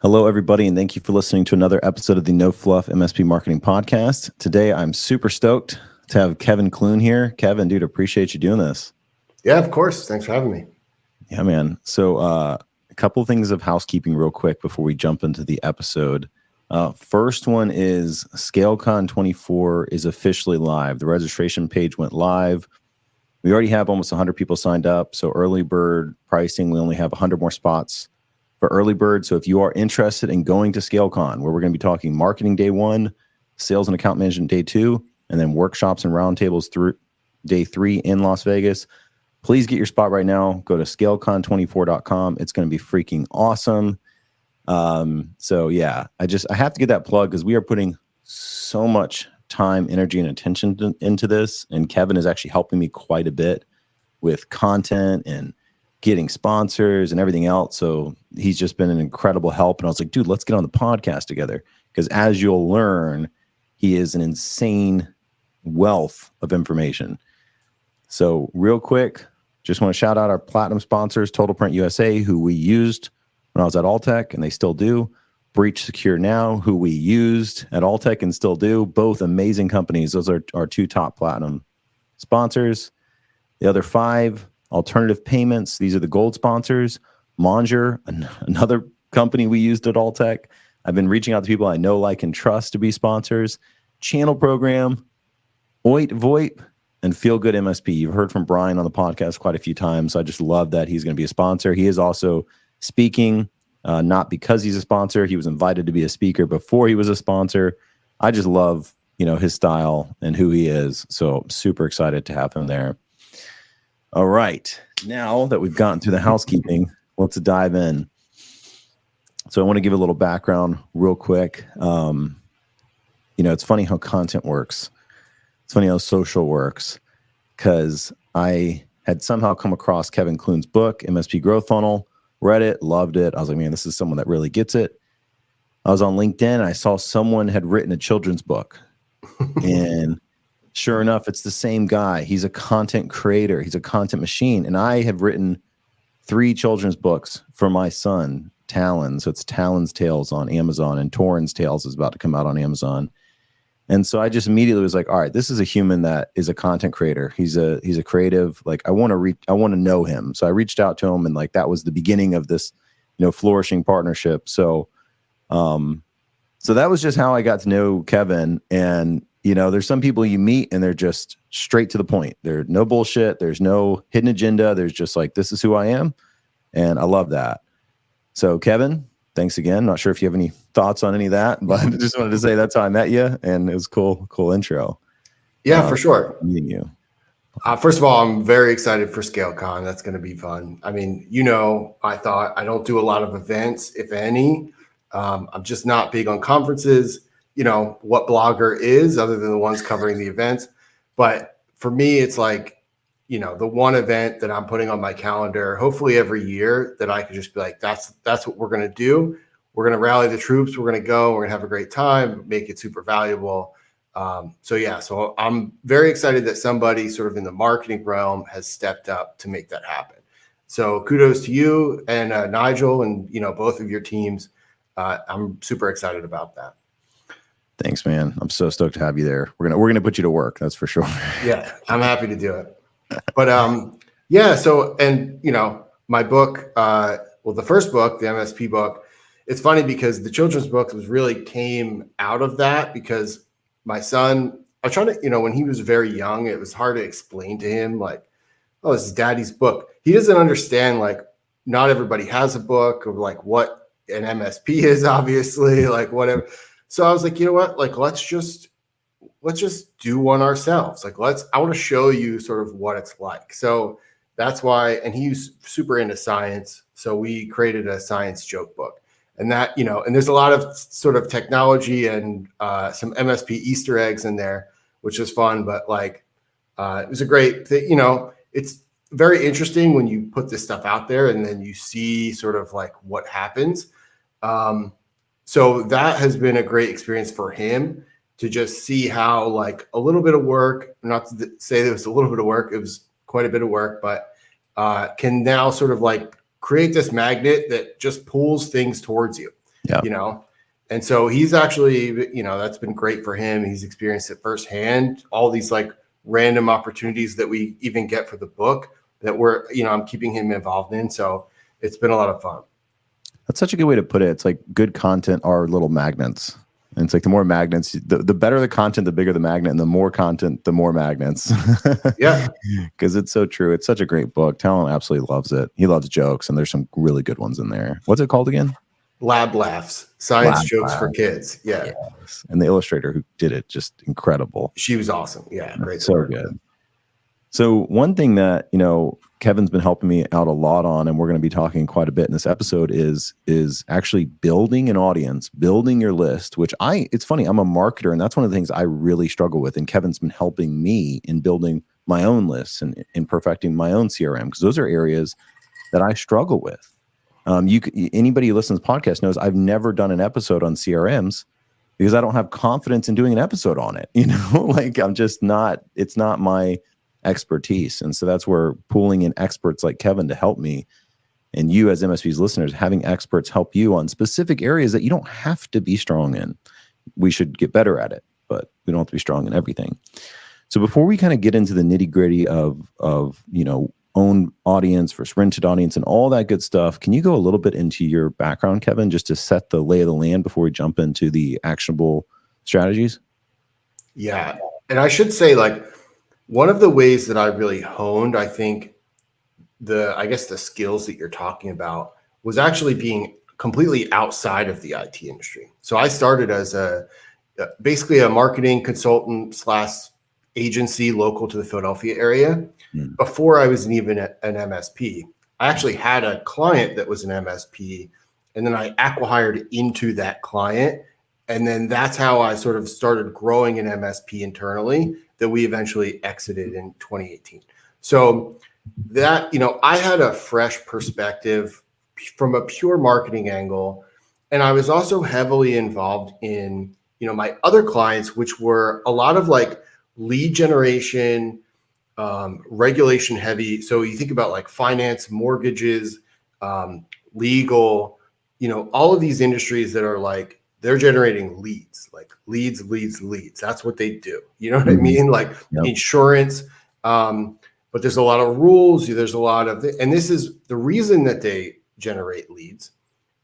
Hello, everybody, and thank you for listening to another episode of the No Fluff MSP Marketing Podcast. Today, I'm super stoked to have Kevin Clune here. Kevin, dude, appreciate you doing this. Yeah, of course. Thanks for having me. Yeah, man. So a couple of things of housekeeping real quick before we jump into the episode. First one is ScaleCon 24 is officially live. The registration page went live. We already have almost 100 people signed up. So early bird pricing, we only have 100 more spots for early bird. So if you are interested in going to ScaleCon, where we're going to be talking marketing day 1, sales and account management day 2, and then workshops and roundtables through day 3 in Las Vegas, please get your spot right now. Go to scalecon24.com. It's going to be freaking awesome. So yeah, I have to get that plug because we are putting so much time, energy, and attention into this. And Kevin is actually helping me quite a bit with content and getting sponsors and everything else. So he's just been an incredible help. And I was like, dude, let's get on the podcast together. Because as you'll learn, he is an insane wealth of information. So real quick, just want to shout out our platinum sponsors, Total Print USA, who we used when I was at Alltech, and they still do. Breach Secure Now, who we used at Alltech and still do. Both amazing companies. Those are our 2 top platinum sponsors. The other 5, Alternative Payments. These are the gold sponsors. Monger, another company we used at Alltech. I've been reaching out to people I know, like, and trust to be sponsors. Channel Program, Oit VoIP, and Feel Good MSP. You've heard from Brian on the podcast quite a few times. So I just love that he's going to be a sponsor. He is also speaking, not because he's a sponsor. He was invited to be a speaker before he was a sponsor. I just love, his style and who he is. So I'm super excited to have him there. All right. Now that we've gotten through the housekeeping, let's dive in. So I want to give a little background real quick. It's funny how content works. It's funny how social works, because I had somehow come across Kevin Clune's book, MSP Growth Funnel, read it, loved it. I was like, man, this is someone that really gets it. I was on LinkedIn and I saw someone had written a children's book. And sure enough, it's the same guy. He's a content creator. He's a content machine. And I have written 3 children's books for my son, Talon. So it's Talon's Tales on Amazon, and Torrens Tales is about to come out on Amazon. And so I just immediately was like, all right, this is a human that is a content creator. He's a creative. Like, I want to know him. So I reached out to him, and like that was the beginning of this, flourishing partnership. So so that was just how I got to know Kevin. And there's some people you meet and they're just straight to the point. There's no bullshit. There's no hidden agenda. There's just like, this is who I am. And I love that. So Kevin, thanks again. Not sure if you have any thoughts on any of that, but I just wanted to say that's how I met you, and it was cool intro. Yeah, for sure. Meeting you. First of all, I'm very excited for ScaleCon. That's going to be fun. I mean, I thought I don't do a lot of events, if any. I'm just not big on conferences. What Blogger is, other than the ones covering the events. But for me, it's like, the one event that I'm putting on my calendar, hopefully every year, that I could just be like, that's what we're going to do. We're going to rally the troops. We're going to go. We're going to have a great time, make it super valuable. So I'm very excited that somebody sort of in the marketing realm has stepped up to make that happen. So kudos to you and Nigel and, both of your teams. I'm super excited about that. Thanks, man. I'm so stoked to have you there. We're gonna put you to work. That's for sure. Yeah, I'm happy to do it. But yeah. So, and my book, the first book, the MSP book, it's funny because the children's book really came out of that, because my son, I was trying to, when he was very young, it was hard to explain to him, like, oh, this is daddy's book. He doesn't understand, like, not everybody has a book, or like what an MSP is, obviously, like whatever. So I was like, you know what, like, let's just do one ourselves. Like, I want to show you sort of what it's like. So that's why, and he's super into science. So we created a science joke book, and that, and there's a lot of sort of technology and some MSP Easter eggs in there, which is fun. But like, it was a great thing. It's very interesting when you put this stuff out there and then you see sort of like what happens. So that has been a great experience for him, to just see how, like, a little bit of work, not to say that it was a little bit of work, it was quite a bit of work, but can now sort of like create this magnet that just pulls things towards you. Yeah. you know? And so he's actually, that's been great for him. He's experienced it firsthand, all these like random opportunities that we even get for the book that I'm keeping him involved in. So it's been a lot of fun. That's such a good way to put it. It's like good content are little magnets. And it's like the more magnets, the better the content, the bigger the magnet, and the more content, the more magnets. Yeah. Because it's so true. It's such a great book. Talon absolutely loves it. He loves jokes, and there's some really good ones in there. What's it called again? Lab Laughs, science Lab jokes Laughs. for kids. Yeah. Yes. And the illustrator who did it, just incredible. She was awesome. Yeah. Great. So good. So one thing that, Kevin's been helping me out a lot on, and we're going to be talking quite a bit in this episode is actually building an audience, building your list, which it's funny, I'm a marketer, and that's one of the things I really struggle with. And Kevin's been helping me in building my own lists and in perfecting my own CRM, because those are areas that I struggle with. Anybody who listens to the podcast knows I've never done an episode on CRMs because I don't have confidence in doing an episode on it. Like it's not my expertise. And so that's where pooling in experts like Kevin to help me, and you as MSP's listeners, having experts help you on specific areas that you don't have to be strong in. We should get better at it, but we don't have to be strong in everything. So before we kind of get into the nitty gritty of own audience versus rented audience and all that good stuff, can you go a little bit into your background, Kevin, just to set the lay of the land before we jump into the actionable strategies? Yeah. And I should say, like, one of the ways that I really honed, I think, the skills that you're talking about was actually being completely outside of the IT industry. So I started as basically a marketing consultant / agency local to the Philadelphia area. Before I was even an MSP. I actually had a client that was an MSP, and then I acqui-hired into that client. And then that's how I sort of started growing an MSP internally that we eventually exited in 2018. So that, I had a fresh perspective from a pure marketing angle. And I was also heavily involved in, my other clients, which were a lot of like lead generation, regulation heavy. So you think about like finance, mortgages, legal, all of these industries that are like, they're generating leads, like leads. That's what they do. You know what I mean? Like insurance. But there's a lot of rules. There's a lot of, and this is the reason that they generate leads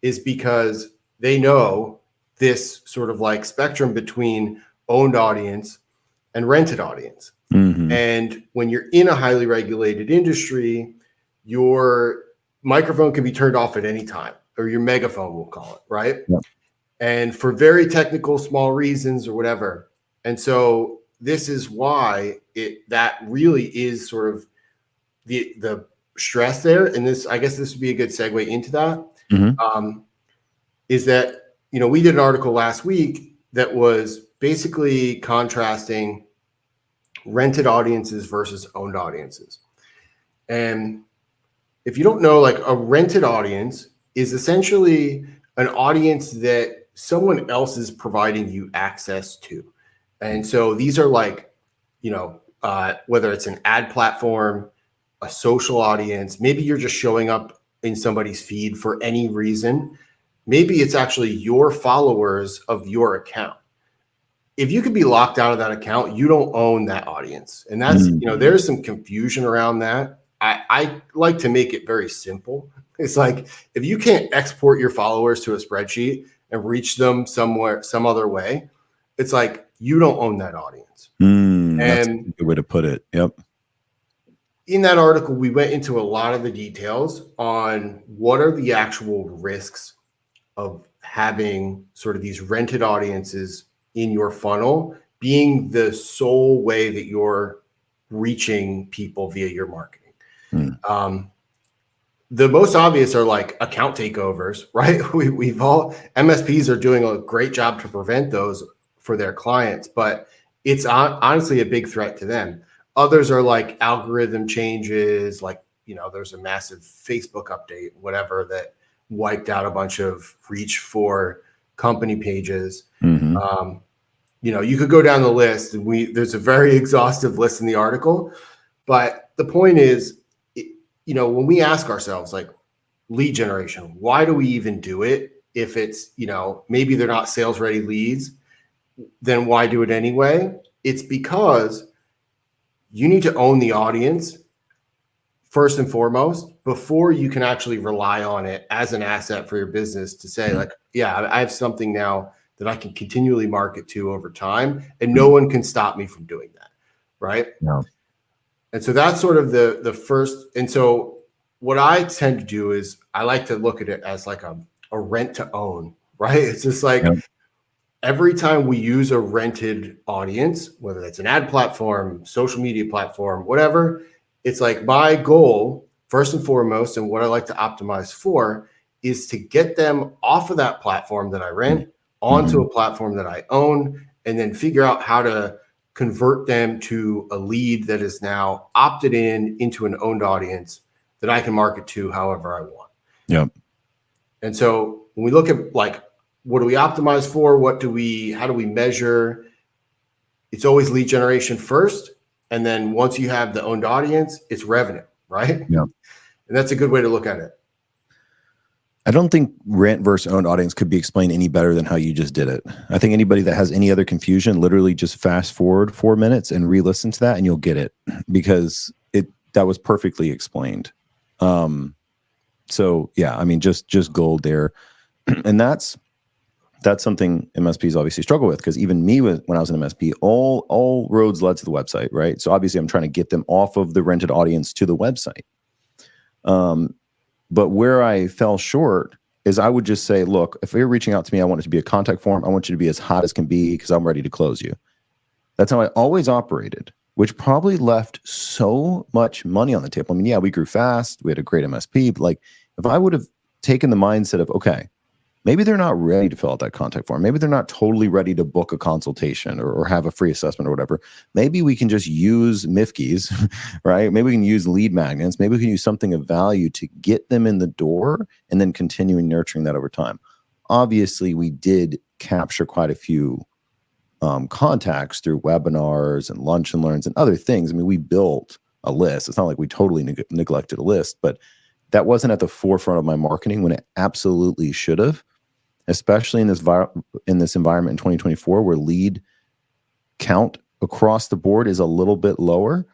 is because they know this sort of like spectrum between owned audience and rented audience. And when you're in a highly regulated industry, your microphone can be turned off at any time, or your megaphone, we'll call it, right? Yep. And for very technical, small reasons or whatever. And so this is why that really is sort of the stress there. And I guess this would be a good segue into that. Is that, we did an article last week that was basically contrasting rented audiences versus owned audiences. And if you don't know, like a rented audience is essentially an audience that someone else is providing you access to. And so these are like, whether it's an ad platform, a social audience, maybe you're just showing up in somebody's feed for any reason. Maybe it's actually your followers of your account. If you could be locked out of that account, you don't own that audience. And that's, there's some confusion around that. I like to make it very simple. It's like, if you can't export your followers to a spreadsheet and reach them somewhere, some other way, it's like, you don't own that audience. That's a good way to put it. Yep. In that article, we went into a lot of the details on what are the actual risks of having sort of these rented audiences in your funnel being the sole way that you're reaching people via your marketing. The most obvious are like account takeovers, right? We've all, MSPs are doing a great job to prevent those for their clients, but it's honestly a big threat to them. Others are like algorithm changes, like, there's a massive Facebook update, whatever, that wiped out a bunch of reach for company pages. You could go down the list, and there's a very exhaustive list in the article. But the point is, when we ask ourselves, like, lead generation, why do we even do it? if it's, maybe they're not sales ready leads, then why do it anyway? It's because you need to own the audience first and foremost before you can actually rely on it as an asset for your business to say like, yeah, I have something now that I can continually market to over time, and no one can stop me from doing that. Right. Yeah. And so that's sort of the first. And so what I tend to do is I like to look at it as like a rent to own, right? It's just like every time we use a rented audience, whether that's an ad platform, social media platform, whatever, it's like my goal, first and foremost, and what I like to optimize for is to get them off of that platform that I rent onto a platform that I own, and then figure out how to convert them to a lead that is now opted into an owned audience that I can market to however I want. Yep. And so when we look at like, what do we optimize for? How do we measure? It's always lead generation first. And then once you have the owned audience, it's revenue, right? Yeah. And that's a good way to look at it. I don't think rent versus owned audience could be explained any better than how you just did it. I think anybody that has any other confusion, literally just fast forward 4 minutes and re-listen to that and you'll get it, because that was perfectly explained. So yeah, I mean, just gold there. And that's something MSPs obviously struggle with, because even me, when I was an MSP, all roads led to the website, right? So obviously I'm trying to get them off of the rented audience to the website. But where I fell short is I would just say, look, if you're reaching out to me, I want it to be a contact form. I want you to be as hot as can be because I'm ready to close you. That's how I always operated, which probably left so much money on the table. I mean, yeah, we grew fast. We had a great MSP. But like, if I would have taken the mindset of, okay, maybe they're not ready to fill out that contact form. Maybe they're not totally ready to book a consultation or have a free assessment or whatever. Maybe we can just use MIFKEs, right? Maybe we can use lead magnets. Maybe we can use something of value to get them in the door and then continuing nurturing that over time. Obviously, we did capture quite a few contacts through webinars and lunch and learns and other things. I mean, we built a list. It's not like we totally neglected a list, but that wasn't at the forefront of my marketing when it absolutely should have. Especially in this environment in 2024, where lead count across the board is a little bit lower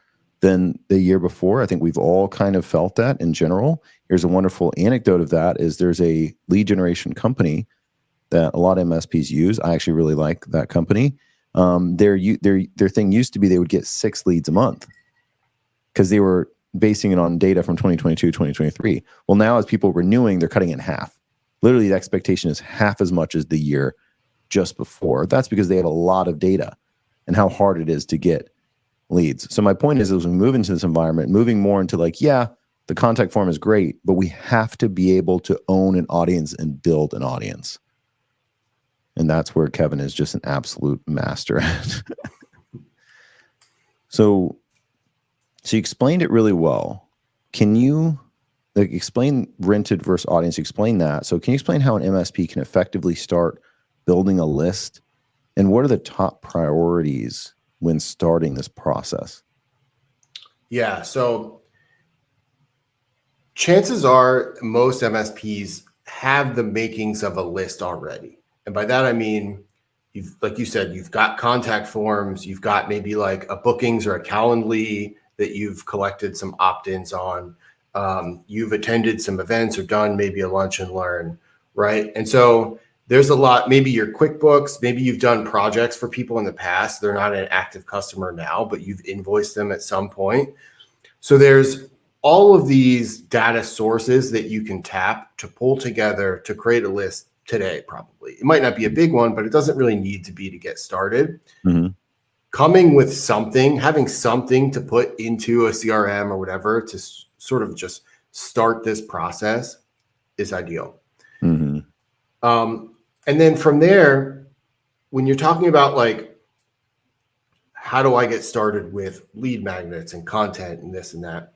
than the year before. I think we've all kind of felt that in general. Here's a wonderful anecdote of that: is there's a lead generation company that a lot of MSPs use. I actually really like that company. Their thing used to be they would get 6 leads a month because they were basing it on data from 2022, 2023. Well, now as people renewing, they're cutting it in half. Literally, the expectation is half as much as the year just before. That's because they have a lot of data and how hard it is to get leads. So my point is, as we move into this environment, moving more into like, yeah, the contact form is great, but we have to be able to own an audience and build an audience. And that's where Kevin is just an absolute master at. So you explained it really well. Can you explain rented versus audience? Explain that. So can you explain how an MSP can effectively start building a list, and what are the top priorities when starting this process? Yeah. So chances are most MSPs have the makings of a list already. And by that, I mean, like you said, you've got contact forms, you've got maybe like a bookings or a Calendly that you've collected some opt-ins on. You've attended some events or done maybe a lunch and learn, right? And so there's a lot, maybe your QuickBooks, maybe you've done projects for people in the past. They're not an active customer now, but you've invoiced them at some point. So there's all of these data sources that you can tap to pull together to create a list today, probably. It might not be a big one, but it doesn't really need to be to get started. Mm-hmm. Coming with something, having something to put into a CRM or whatever to sort of just start this process is ideal. Mm-hmm. And then from there, when you're talking about like, how do I get started with lead magnets and content and this and that?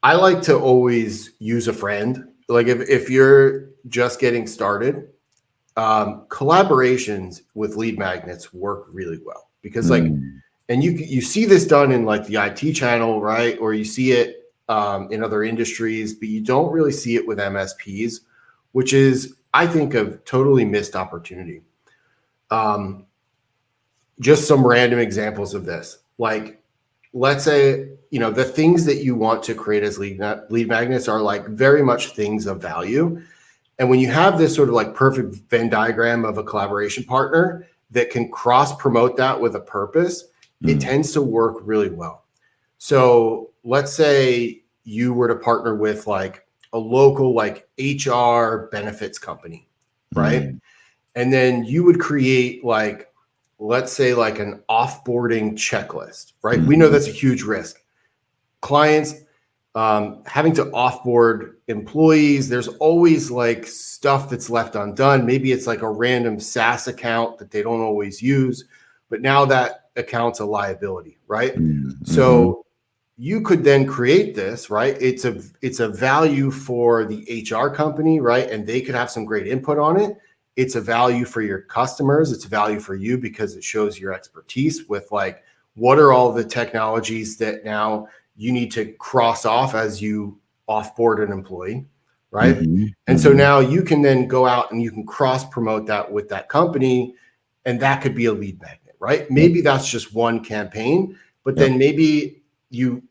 I like to always use a friend. Like if you're just getting started, collaborations with lead magnets work really well because like, and you see this done in like the IT channel, right? Or you see it in other industries, but you don't really see it with MSPs, which is I think, a totally missed opportunity. Just some random examples of this. Like, let's say, the things that you want to create as lead magnets are like very much things of value. And when you have this sort of like perfect Venn diagram of a collaboration partner that can cross promote that with a purpose, it tends to work really well. So let's say you were to partner with like a local like HR benefits company, right? And then you would create like, let's say like an offboarding checklist, right? We know that's a huge risk. Clients having to offboard employees, there's always like stuff that's left undone. Maybe it's like a random SaaS account that they don't always use, but now that account's a liability, right? So you could then create this, right? It's a value for the HR company, right? And they could have some great input on it. It's a value for your customers. It's a value for you because it shows your expertise with like, what are all the technologies that now you need to cross off as you offboard an employee, right? And so now you can then go out and you can cross promote that with that company, and that could be a lead magnet, right? Maybe that's just one campaign, but then maybe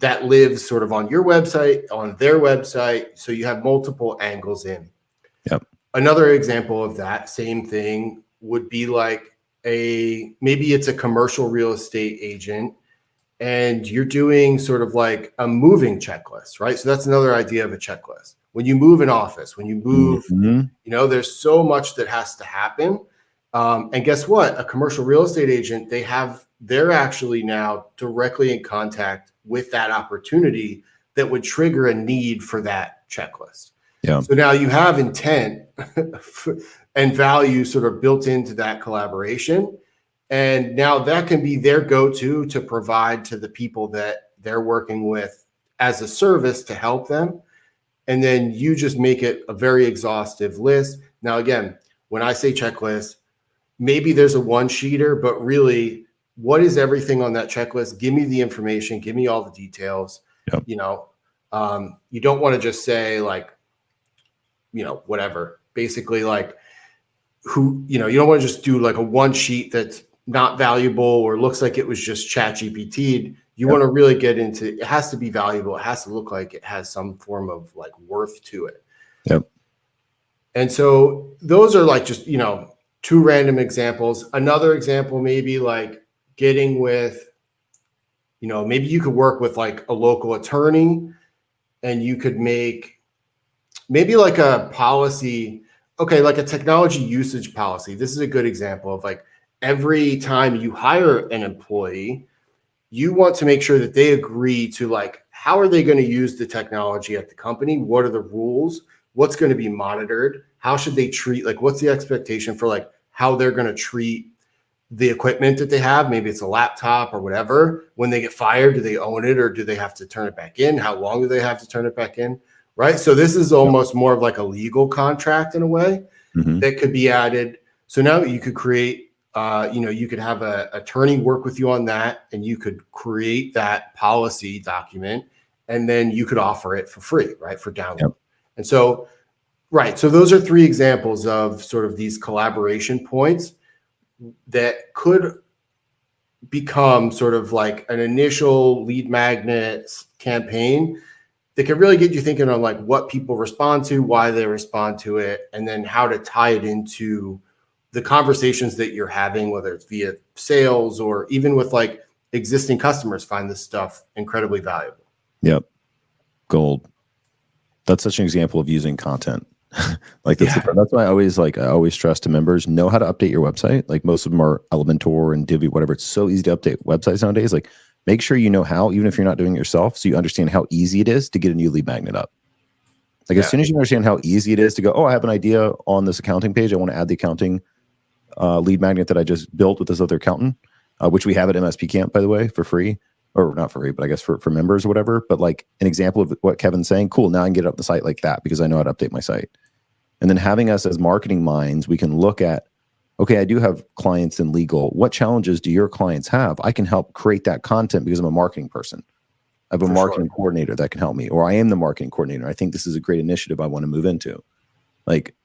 that lives sort of on your website, on their website, so you have multiple angles in. Another example of that same thing would be like maybe it's a commercial real estate agent and you're doing sort of like a moving checklist, right? So that's another idea of a checklist. When you move an office, when you move, there's so much that has to happen. And guess what? A commercial real estate agent, they're actually now directly in contact with that opportunity that would trigger a need for that checklist. So now you have intent and value sort of built into that collaboration. And now that can be their go-to to provide to the people that they're working with as a service to help them. And then you just make it a very exhaustive list. Now, again, when I say checklist, maybe there's a one-sheeter, but really, what is everything on that checklist? Give me the information. Give me all the details. You don't want to just say like, whatever. Basically, like you don't want to just do like a one sheet that's not valuable or looks like it was just chat GPT'd. You want to really get into it. Has to be valuable. It has to look like it has some form of like worth to it. And so those are like just, two random examples. Another example, maybe like getting with, maybe you could work with like a local attorney and you could make maybe like a policy, like a technology usage policy. This is a good example of like every time you hire an employee, you want to make sure that they agree to like, how are they going to use the technology at the company? What are the rules? What's going to be monitored? How should they treat, like, what's the expectation for like how they're going to treat the equipment that they have? Maybe it's a laptop or whatever. When they get fired, do they own it or do they have to turn it back in? How long do they have to turn it back in? Right. So this is almost more of like a legal contract in a way that could be added. So now you could create, you could have an attorney work with you on that, and you could create that policy document, and then you could offer it for free, right, for download. And so, so those are three examples of sort of these collaboration points that could become sort of like an initial lead magnet campaign that can really get you thinking on like what people respond to, why they respond to it, and then how to tie it into the conversations that you're having, whether it's via sales or even with like existing customers find this stuff incredibly valuable. Gold. That's such an example of using content. That's why I always stress to members, know how to update your website. Like most of them are Elementor and Divi, whatever. It's so easy to update websites nowadays. Like make sure you know how, even if you're not doing it yourself, so you understand how easy it is to get a new lead magnet up. Like as soon as you understand how easy it is to go, I have an idea on this accounting page. I want to add the accounting lead magnet that I just built with this other accountant, which we have at MSP Camp, by the way, for free. Or not for free, but I guess for members or whatever. But like an example of what Kevin's saying, cool, now I can get up the site like that because I know how to update my site. And then having us as marketing minds, we can look at, okay, I do have clients in legal. What challenges do your clients have? I can help create that content because I'm a marketing person. I have a marketing coordinator that can help me, or I am the marketing coordinator. I think this is a great initiative I want to move into. Like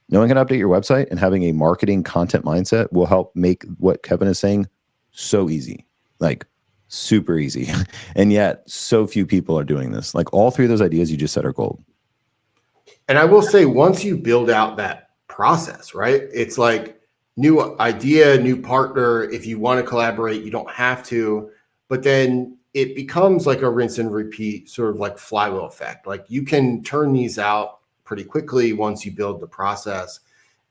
Knowing how to update your website and having a marketing content mindset will help make what Kevin is saying so easy, like super easy. And yet so few people are doing this. Like all three of those ideas you just said are gold. And I will say, once you build out that process, right? It's like new idea, new partner. If you want to collaborate, you don't have to, but then it becomes like a rinse and repeat sort of like flywheel effect. Like you can turn these out pretty quickly once you build the process.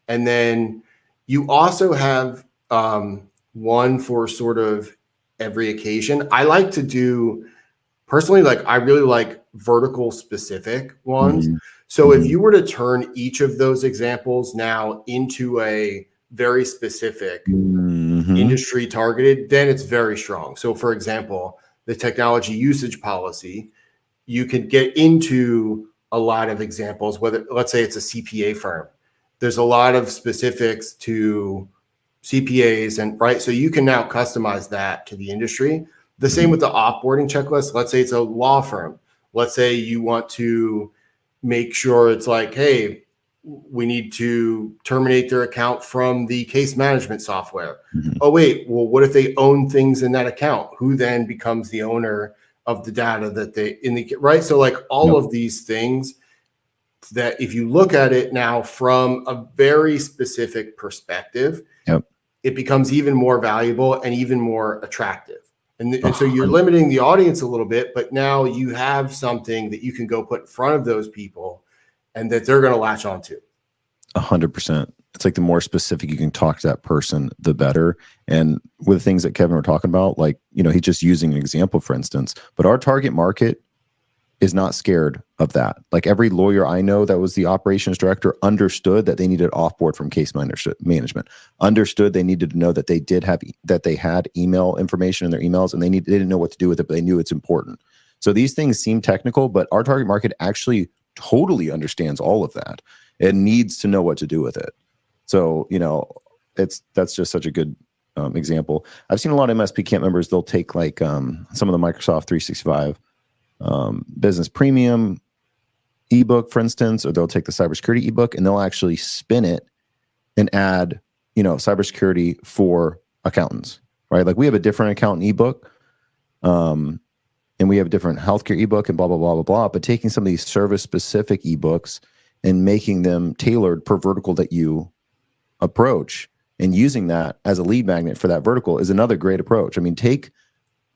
And then you also have one for sort of every occasion. I like to do personally, like I really like vertical specific ones. Mm-hmm. So if you were to turn each of those examples now into a very specific industry targeted, then it's very strong. So for example, the technology usage policy, you can get into a lot of examples, whether let's say it's a CPA firm. There's a lot of specifics to CPAs and right. So you can now customize that to the industry. The same with the offboarding checklist. Let's say it's a law firm. Let's say you want to make sure it's like, hey, we need to terminate their account from the case management software. Oh, wait, well, what if they own things in that account? Who then becomes the owner of the data that they in the right? So like all of these things that if you look at it now from a very specific perspective, it becomes even more valuable and even more attractive. And so you're limiting the audience a little bit, but now you have something that you can go put in front of those people and that they're going to latch on to. 100%. It's like the more specific you can talk to that person, the better. And with things that Kevin were talking about, like, you know, he's just using an example, for instance, but our target market is not scared of that. Like every lawyer I know that was the operations director understood that they needed offboard from case management, understood they needed to know that they had email information in their emails and they didn't know what to do with it, but they knew it's important. So these things seem technical, but our target market actually totally understands all of that and needs to know what to do with it. So, you know, that's just such a good example. I've seen a lot of MSP camp members, they'll take like some of the Microsoft 365 business premium ebook, for instance, or they'll take the cybersecurity ebook and they'll actually spin it and add, you know, cybersecurity for accountants, right? Like we have a different accountant ebook, and we have a different healthcare ebook and blah, blah, blah, blah, blah. But taking some of these service specific ebooks and making them tailored per vertical that you approach and using that as a lead magnet for that vertical is another great approach. I mean,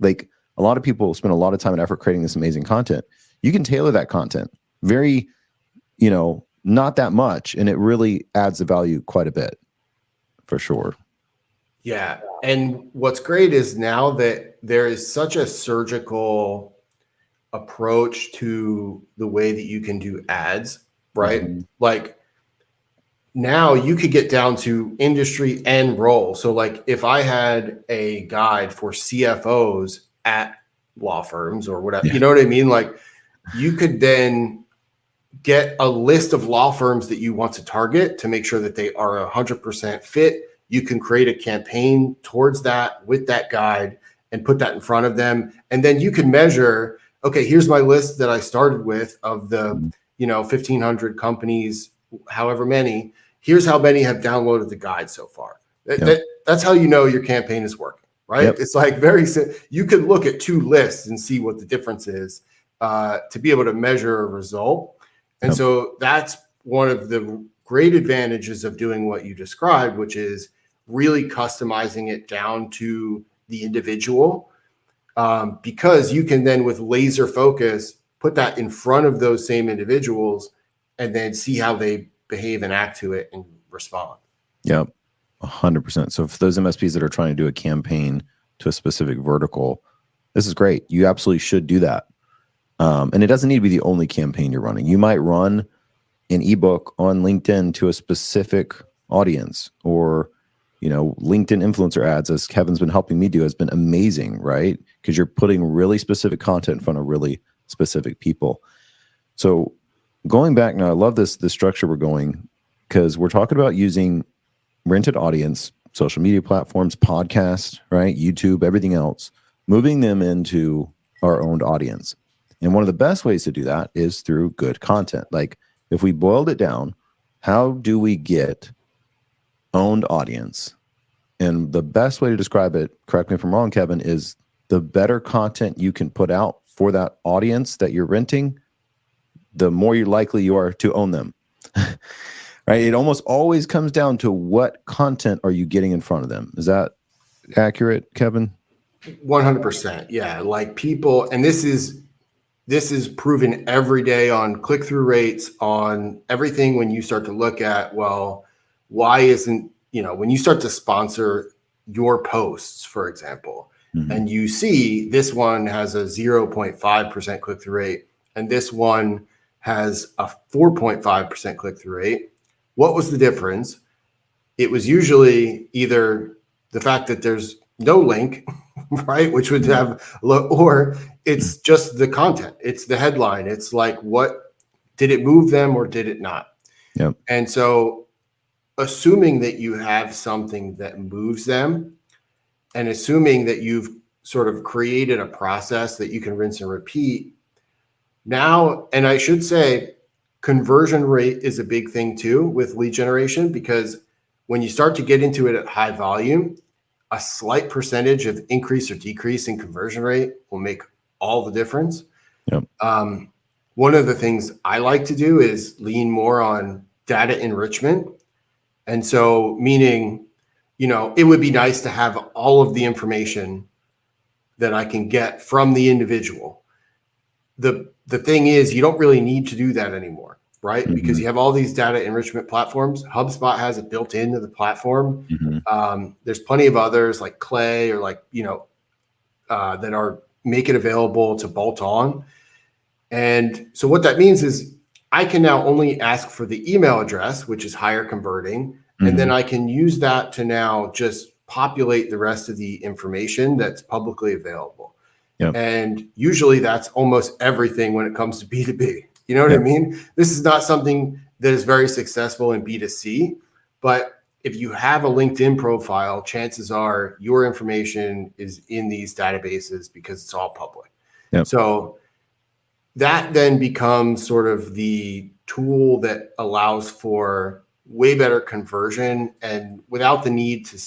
like a lot of people spend a lot of time and effort creating this amazing content. You can tailor that content very, you know, not that much. And it really adds the value quite a bit for sure. Yeah. And what's great is now that there is such a surgical approach to the way that you can do ads, right? Like now you could get down to industry and role. So like if I had a guide for CFOs at law firms or whatever, you know what I mean? Like you could then get a list of law firms that you want to target to make sure that they are 100% fit. You can create a campaign towards that with that guide and put that in front of them. And then you can measure, okay, here's my list that I started with of the, 1,500 companies, however many, here's how many have downloaded the guide so far. That's how you know your campaign is working, right? It's like you could look at two lists and see what the difference is to be able to measure a result. And so that's one of the great advantages of doing what you described, which is really customizing it down to the individual, because you can then with laser focus put that in front of those same individuals and then see how they behave and act to it and respond. Yep, 100%. So for those MSPs that are trying to do a campaign to a specific vertical, this is great. You absolutely should do that. And it doesn't need to be the only campaign you're running. You might run an ebook on LinkedIn to a specific audience, or, LinkedIn influencer ads, as Kevin's been helping me do, has been amazing, right? Because you're putting really specific content in front of really specific people. So going back now, I love the structure we're going, because we're talking about using rented audience, social media platforms, podcasts, right? YouTube, everything else, moving them into our owned audience. And one of the best ways to do that is through good content. Like if we boiled it down, how do we get owned audience? And the best way to describe it, correct me if I'm wrong, Kevin, is the better content you can put out for that audience that you're renting, the more likely you are to own them. Right? It almost always comes down to what content are you getting in front of them. Is that accurate, Kevin? 100%. Yeah. Like people, and this is proven every day on click-through rates, on everything. When you start to look at, well, why isn't, when you start to sponsor your posts, for example, and you see this one has a 0.5% click-through rate, and this one has a 4.5% click-through rate, what was the difference? It was usually either the fact that there's no link, right, which would have low, or it's just the content. It's the headline. It's like, what did it move them or did it not? Yep. And so assuming that you have something that moves them, and assuming that you've sort of created a process that you can rinse and repeat now, and I should say conversion rate is a big thing too with lead generation, because when you start to get into it at high volume, a slight percentage of increase or decrease in conversion rate will make all the difference. Yep. One of the things I like to do is lean more on data enrichment. And so meaning, it would be nice to have all of the information that I can get from the individual. The thing is, you don't really need to do that anymore, right? Mm-hmm. Because you have all these data enrichment platforms. HubSpot has it built into the platform. Mm-hmm. There's plenty of others like Clay or like, that are make it available to bolt on. And so what that means is I can now only ask for the email address, which is higher converting. Mm-hmm. And then I can use that to now just populate the rest of the information that's publicly available. Yep. And usually that's almost everything when it comes to B2B. You know what I mean? This is not something that is very successful in B2C, but if you have a LinkedIn profile, chances are your information is in these databases because it's all public. Yep. So that then becomes sort of the tool that allows for way better conversion and without the need to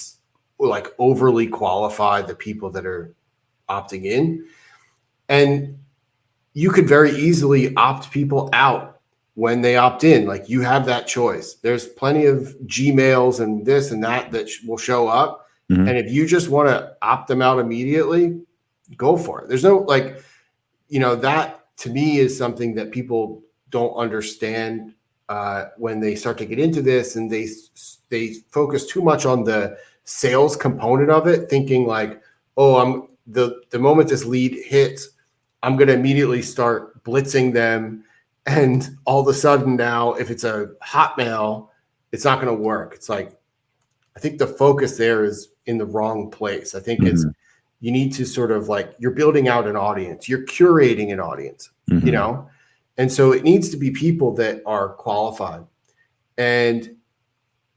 like overly qualify the people that are opting in. And you could very easily opt people out when they opt in. Like you have that choice. There's plenty of Gmails and this and that will show up. Mm-hmm. And if you just want to opt them out immediately, go for it. There's no that to me is something that people don't understand when they start to get into this, and they focus too much on the sales component of it, thinking like, oh, the moment this lead hits, I'm going to immediately start blitzing them. And all of a sudden now, if it's a Hotmail, it's not going to work. It's like, I think the focus there is in the wrong place. I think Mm-hmm. you need to sort of like, you're building out an audience, you're curating an audience, Mm-hmm. And so it needs to be people that are qualified. And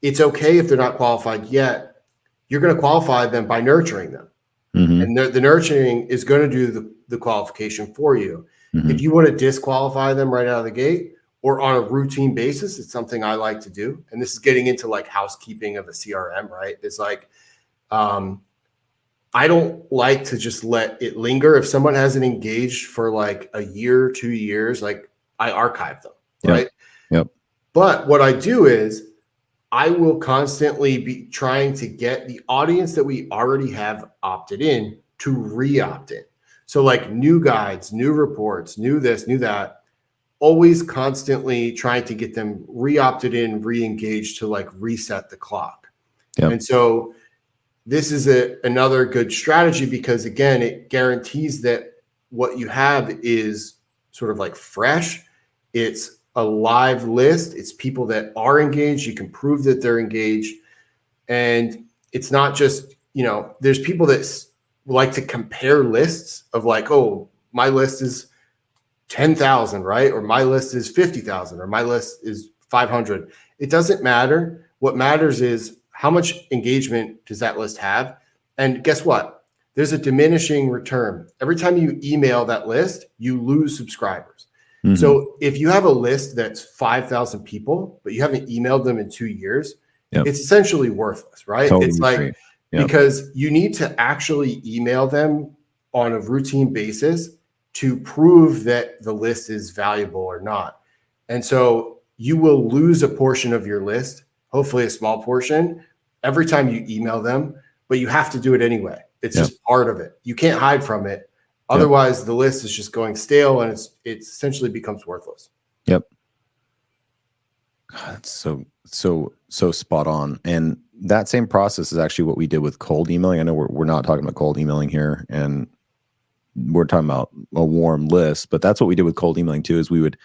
it's okay if they're not qualified yet. You're going to qualify them by nurturing them. Mm-hmm. And the nurturing is going to do the qualification for you. Mm-hmm. If you want to disqualify them right out of the gate or on a routine basis, it's something I like to do. And this is getting into like housekeeping of a CRM, right? It's like, I don't like to just let it linger. If someone hasn't engaged for like a year, 2 years, like I archive them, right? Yep. But what I do is I will constantly be trying to get the audience that we already have opted in to re-opt in. So like new guides, new reports, new this, new that, always constantly trying to get them re-opted in, re-engaged to like reset the clock. Yep. And so this is another good strategy because again, it guarantees that what you have is sort of like fresh. It's a live list. It's people that are engaged. You can prove that they're engaged. And it's not just, there's people that like to compare lists of like, oh, my list is 10,000, right? Or my list is 50,000, or my list is 500. It doesn't matter. What matters is how much engagement does that list have? And guess what? There's a diminishing return. Every time you email that list, you lose subscribers. Mhm. So if you have a list that's 5,000 people, but you haven't emailed them in 2 years, Yep. it's essentially worthless, right? Totally It's agree. like, Yep. because you need to actually email them on a routine basis to prove that the list is valuable or not. And so you will lose a portion of your list, hopefully a small portion, every time you email them, but you have to do it anyway. It's Yep. just part of it. You can't hide from it. Yep. Otherwise, the list is just going stale and it essentially becomes worthless. Yep. God, that's so spot on. And that same process is actually what we did with cold emailing. I know we're not talking about cold emailing here, and we're talking about a warm list, but that's what we did with cold emailing too, is we would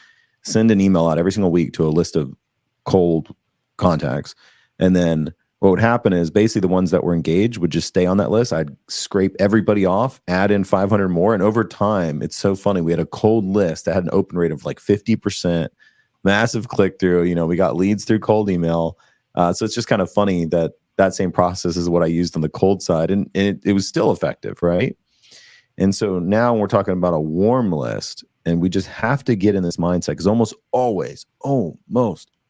send an email out every single week to a list of cold contacts. And then what would happen is basically the ones that were engaged would just stay on that list. I'd scrape everybody off, add in 500 more. And over time, it's so funny. We had a cold list that had an open rate of like 50%, massive click through. You know, we got leads through cold email. So it's just kind of funny that that same process is what I used on the cold side. And it was still effective, right? And so now we're talking about a warm list, and we just have to get in this mindset, because almost always when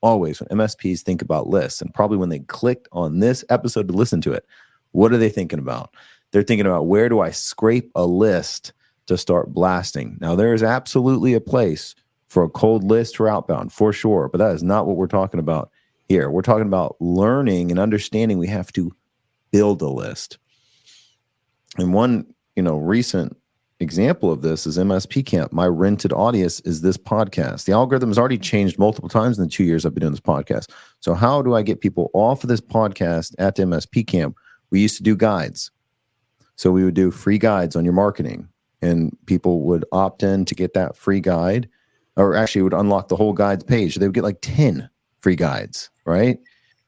MSPs think about lists, and probably when they clicked on this episode to listen to it, what are they thinking about? They're thinking about, where do I scrape a list to start blasting? Now, there is absolutely a place for a cold list for outbound, for sure, but that is not what we're talking about here. We're talking about learning and understanding we have to build a list. And one recent example of this is MSP Camp. My rented audience is this podcast. The algorithm has already changed multiple times in the 2 years I've been doing this podcast. So how do I get people off of this podcast at the MSP Camp? We used to do guides. So we would do free guides on your marketing, and people would opt in to get that free guide, or actually would unlock the whole guides page. They would get like 10 free guides, right?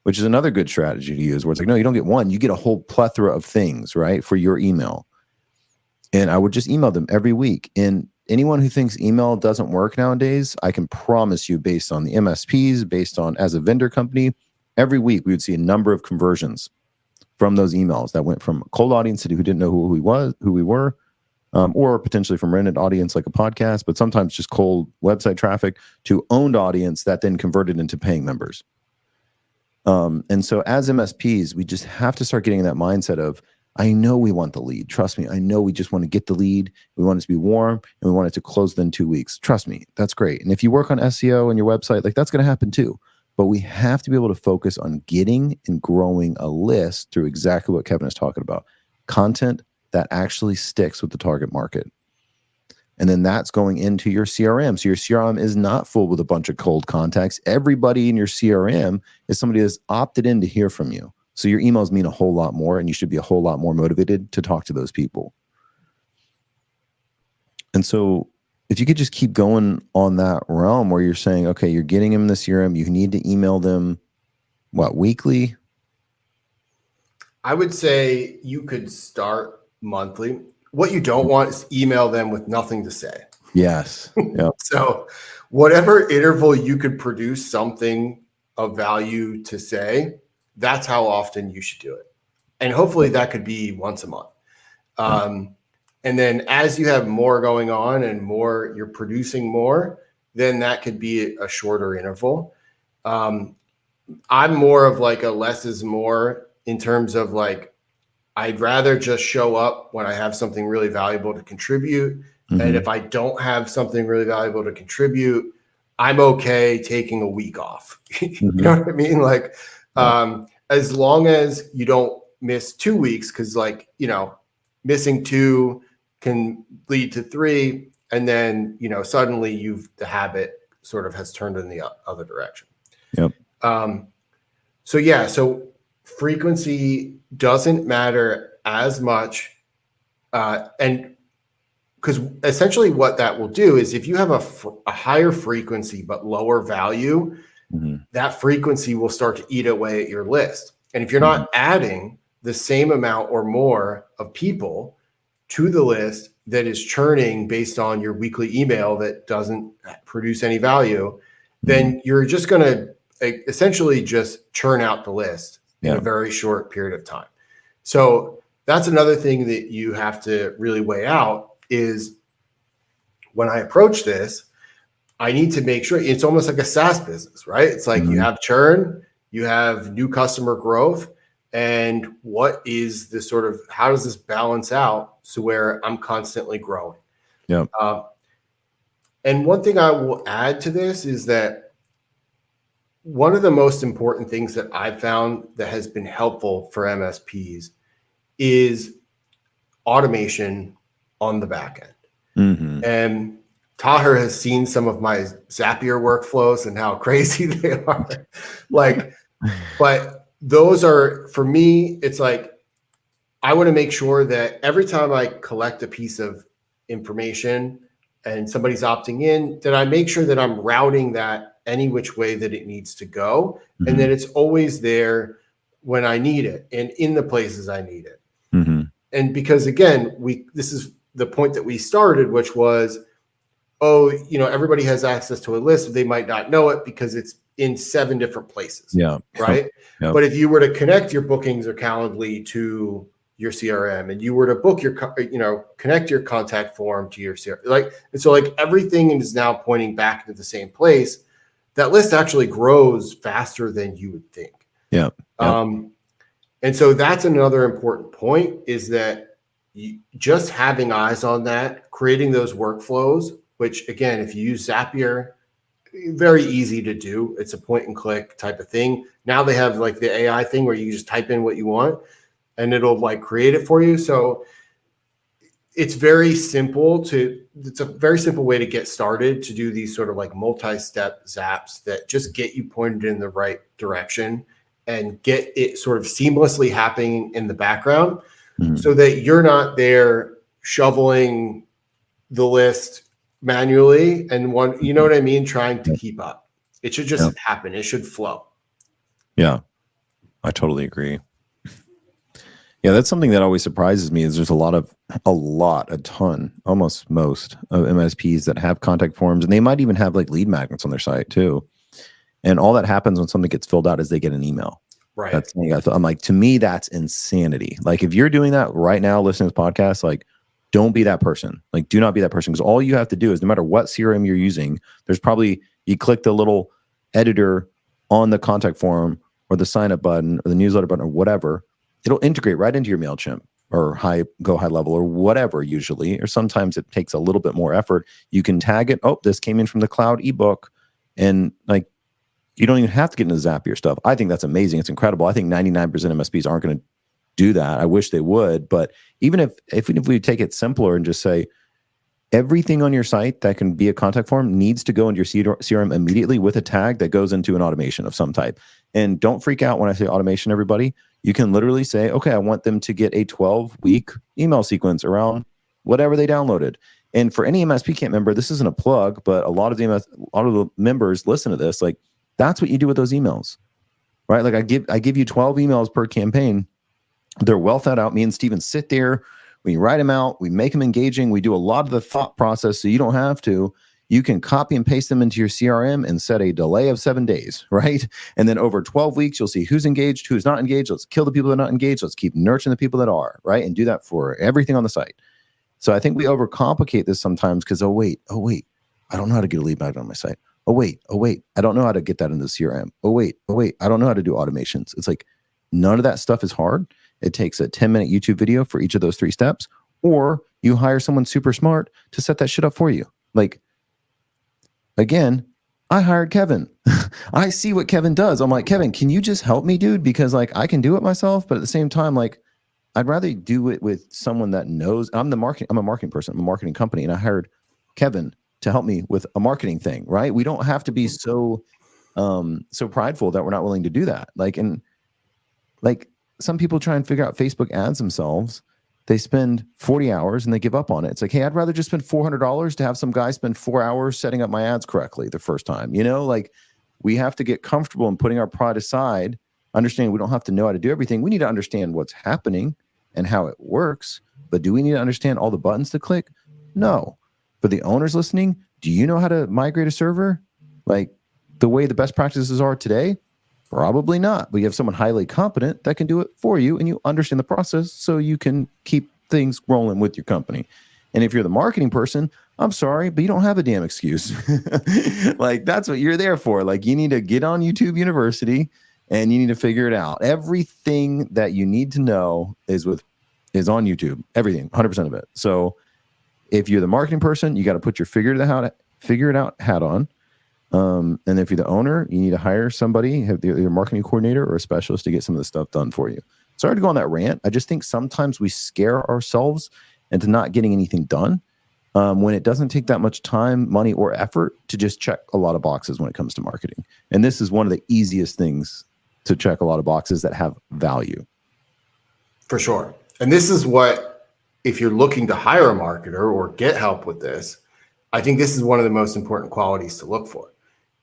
Which is another good strategy to use, where it's like, no, you don't get one, you get a whole plethora of things, right, for your email. And I would just email them every week. And anyone who thinks email doesn't work nowadays, I can promise you, based on the MSPs, based on as a vendor company, every week we would see a number of conversions from those emails that went from a cold audience who didn't know who we were, or potentially from rented audience like a podcast, but sometimes just cold website traffic, to owned audience that then converted into paying members. And so as MSPs, we just have to start getting in that mindset of, I know we want the lead. Trust me. I know we just want to get the lead. We want it to be warm, and we want it to close within 2 weeks. Trust me. That's great. And if you work on SEO and your website, like, that's going to happen too. But we have to be able to focus on getting and growing a list through exactly what Kevin is talking about. Content that actually sticks with the target market. And then that's going into your CRM. So your CRM is not full with a bunch of cold contacts. Everybody in your CRM is somebody that's opted in to hear from you. So your emails mean a whole lot more, and you should be a whole lot more motivated to talk to those people. And so if you could just keep going on that realm where you're saying, okay, you're getting them in the CRM, you need to email them, weekly? I would say you could start monthly. What you don't want is email them with nothing to say. Yes. Yep. So whatever interval you could produce something of value to say, that's how often you should do it. And hopefully that could be once a month. And then as you have more going on and more, you're producing more, then that could be a shorter interval. I'm more of like a less is more, in terms of like, I'd rather just show up when I have something really valuable to contribute. Mm-hmm. And if I don't have something really valuable to contribute, I'm okay taking a week off. You know what I mean? Like, as long as you don't miss 2 weeks, because missing 2 can lead to 3, and then suddenly the habit sort of has turned in the other direction. Yep. So frequency doesn't matter as much, and because essentially what that will do is, if you have a higher frequency but lower value, that frequency will start to eat away at your list. And if you're not adding the same amount or more of people to the list that is churning based on your weekly email that doesn't produce any value, then you're just going to essentially just churn out the list in a very short period of time. So that's another thing that you have to really weigh out, is when I approach this, I need to make sure it's almost like a SaaS business, right? It's like you have churn, you have new customer growth, and what is the sort of, how does this balance out so where I'm constantly growing? Yeah. And one thing I will add to this is that one of the most important things that I've found that has been helpful for MSPs is automation on the back end. And Taher has seen some of my Zapier workflows and how crazy they are. But those are, for me, it's like, I want to make sure that every time I collect a piece of information and somebody's opting in, that I make sure that I'm routing that any which way that it needs to go, and that it's always there when I need it and in the places I need it. And because again, this is the point that we started, which was, everybody has access to a list, they might not know it because it's in 7 different places. Yeah. Right. Yep. But if you were to connect your bookings or Calendly to your CRM, and you were to book connect your contact form to your CRM, and so everything is now pointing back to the same place, that list actually grows faster than you would think. Yeah. And so that's another important point, is that just having eyes on that, creating those workflows, which again, if you use Zapier, very easy to do. It's a point and click type of thing. Now they have the AI thing where you just type in what you want and it'll create it for you. So it's very simple it's a very simple way to get started, to do these sort of multi-step zaps that just get you pointed in the right direction and get it sort of seamlessly happening in the background, so that you're not there shoveling the list manually and trying to keep up. It should just happen. It should flow. Yeah, I totally agree. Yeah, that's something that always surprises me, is there's a ton, almost most of MSPs that have contact forms, and they might even have lead magnets on their site too. And all that happens when something gets filled out is they get an email. Right. I'm like, to me, that's insanity. If you're doing that right now, listening to this podcast, don't be that person. Do not be that person, because all you have to do is, no matter what CRM you're using, you click the little editor on the contact form or the sign up button or the newsletter button or whatever. It'll integrate right into your MailChimp or Go High Level or whatever, usually, or sometimes it takes a little bit more effort. You can tag it. Oh, this came in from the cloud ebook. And you don't even have to get into Zapier stuff. I think that's amazing. It's incredible. I think 99% of MSPs aren't going to do that. I wish they would. But even if we take it simpler and just say, everything on your site that can be a contact form needs to go into your CRM immediately with a tag that goes into an automation of some type. And don't freak out when I say automation, everybody. You can literally say, okay, I want them to get a 12-week email sequence around whatever they downloaded. And for any MSP Camp member, this isn't a plug, but a lot of the members listen to this. That's what you do with those emails, right? I give you 12 emails per campaign. They're well thought out. Me and Steven sit there. We write them out. We make them engaging. We do a lot of the thought process, so you don't have to. You can copy and paste them into your CRM and set a delay of 7 days, right? And then over 12 weeks, you'll see who's engaged, who's not engaged. Let's kill the people that are not engaged. Let's keep nurturing the people that are, right? And do that for everything on the site. So I think we overcomplicate this sometimes because, oh wait, I don't know how to get a lead magnet on my site. Oh wait, I don't know how to get that into the CRM. Oh wait, I don't know how to do automations. It's none of that stuff is hard. It takes a 10-minute YouTube video for each of those 3 steps, or you hire someone super smart to set that shit up for you. Again, I hired Kevin. I see what Kevin does. I'm like, Kevin, can you just help me, dude? Because I can do it myself, but at the same time, I'd rather do it with someone that knows. I'm a marketing person. I'm a marketing company, and I hired Kevin to help me with a marketing thing, right? We don't have to be so prideful that we're not willing to do that. Some people try and figure out Facebook ads themselves. They spend 40 hours and they give up on it. It's hey, I'd rather just spend $400 to have some guy spend 4 hours setting up my ads correctly the first time. We have to get comfortable in putting our pride aside, understanding we don't have to know how to do everything. We need to understand what's happening and how it works. But do we need to understand all the buttons to click? No. For the owners listening, do you know how to migrate a server? The way the best practices are today? Probably not. But you have someone highly competent that can do it for you, and you understand the process so you can keep things rolling with your company. And if you're the marketing person, I'm sorry, but you don't have a damn excuse. Like, that's what you're there for. Like, you need to get on YouTube University and you need to figure it out. Everything that you need to know is on YouTube. Everything, 100% of it. So if you're the marketing person, you got to put your figure it out hat on. And if you're the owner, you need to hire somebody, have your marketing coordinator or a specialist to get some of the stuff done for you. Sorry to go on that rant. I just think sometimes we scare ourselves into not getting anything done. When it doesn't take that much time, money, or effort to just check a lot of boxes when it comes to marketing. And this is one of the easiest things to check a lot of boxes that have value. For sure. And this is what, if you're looking to hire a marketer or get help with this, I think this is one of the most important qualities to look for,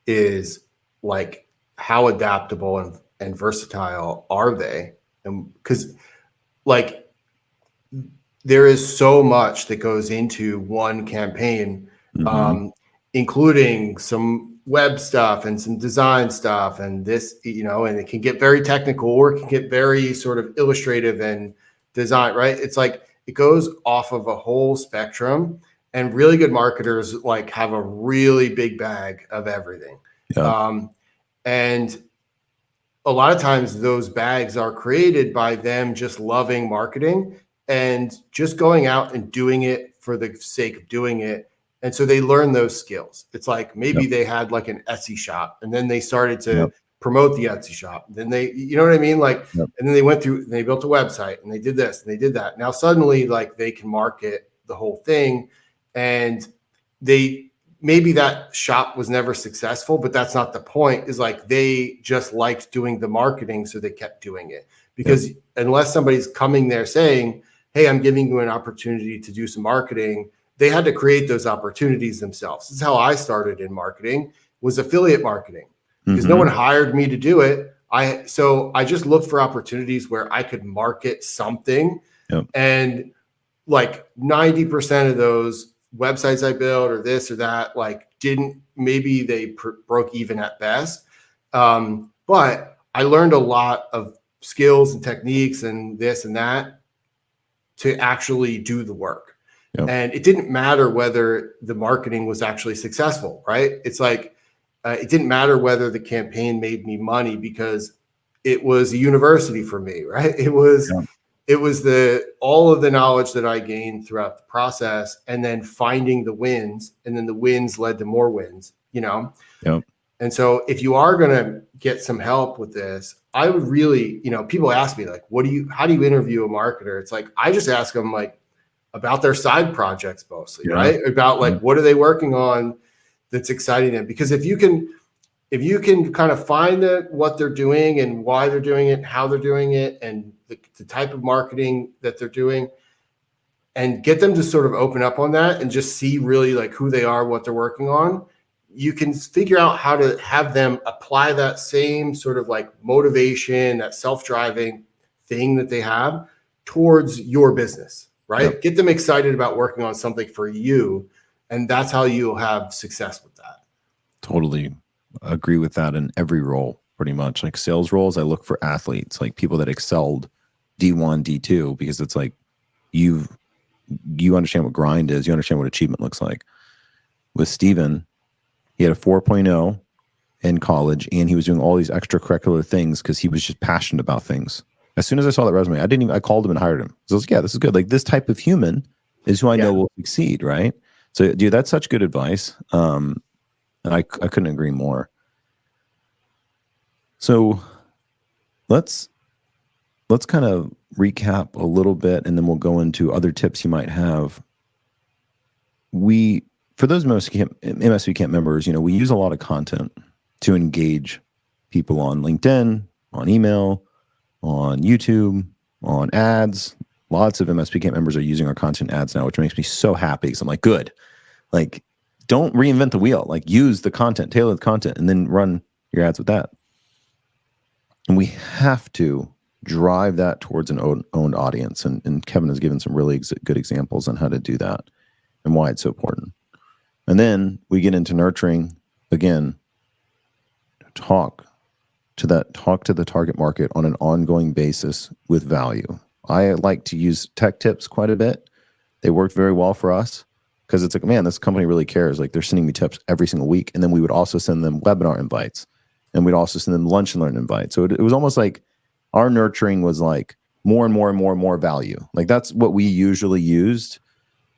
is like, how adaptable and versatile are they? And because like, there is so much that goes into one campaign, including some web stuff and some design stuff and this, and it can get very technical or it can get very sort of illustrative and design, right? It's like, it goes off of a whole spectrum, and really good marketers like have a really big bag of everything. Yeah. And a lot of times those bags are created by them just loving marketing and just going out and doing it for the sake of doing it. And so they learn those skills. It's like, maybe they had like an Etsy shop and then they started to promote the Etsy shop. Then they, you know what I mean? Like, and then they went through and they built a website and they did this and they did that. Now suddenly like they can market the whole thing, and maybe that shop was never successful, but that's not the point. Is like, they just liked doing the marketing, so they kept doing it. Because unless somebody's coming there saying, hey, I'm giving you an opportunity to do some marketing, they had to create those opportunities themselves. This is how I started in marketing, was affiliate marketing, because no one hired me to do it. So I just looked for opportunities where I could market something. And like 90% of those websites I built or this or that, like maybe they broke even at best. But I learned a lot of skills and techniques and this and that to actually do the work. And it didn't matter whether the marketing was actually successful, right? It's like, it didn't matter whether the campaign made me money, because it was a university for me, right? It was all of the knowledge that I gained throughout the process, and then finding the wins, and then the wins led to more wins, And so if you are going to get some help with this, I would really, people ask me like, how do you interview a marketer? It's like, I just ask them like about their side projects mostly, right? About like, what are they working on that's exciting them? Because if you can kind of find what they're doing and why they're doing it, how they're doing it, and the type of marketing that they're doing, and get them to sort of open up on that and just see really like who they are, what they're working on, you can figure out how to have them apply that same sort of like motivation, that self-driving thing that they have towards your business, right? Get them excited about working on something for you. And that's how you'll have success with that. Totally agree with that in every role, pretty much. Like sales roles, I look for athletes, like people that excelled D1, D2, because it's like you understand what grind is, you understand what achievement looks like. With Steven, he had a 4.0 in college, and he was doing all these extracurricular things because he was just passionate about things. As soon as I saw that resume, I called him and hired him. So I was like, yeah, this is good. Like, this type of human is who I know will succeed, right? So, dude, that's such good advice. And I couldn't agree more. So let's kind of recap a little bit, and then we'll go into other tips you might have. For those MSP Camp members, we use a lot of content to engage people on LinkedIn, on email, on YouTube, on ads. Lots of MSP Camp members are using our content ads now, which makes me so happy, because I'm like, good. Like, don't reinvent the wheel. Like, use the content, tailor the content, and then run your ads with that. And we have to drive that towards an owned audience. And Kevin has given some really good examples on how to do that and why it's so important. And then we get into nurturing, again, talk to the target market on an ongoing basis with value. I like to use tech tips quite a bit. They work very well for us because it's like, man, this company really cares. Like they're sending me tips every single week. And then we would also send them webinar invites, and we'd also send them lunch and learn invites. So it was almost like our nurturing was like more and more and more and more value. Like that's what we usually used.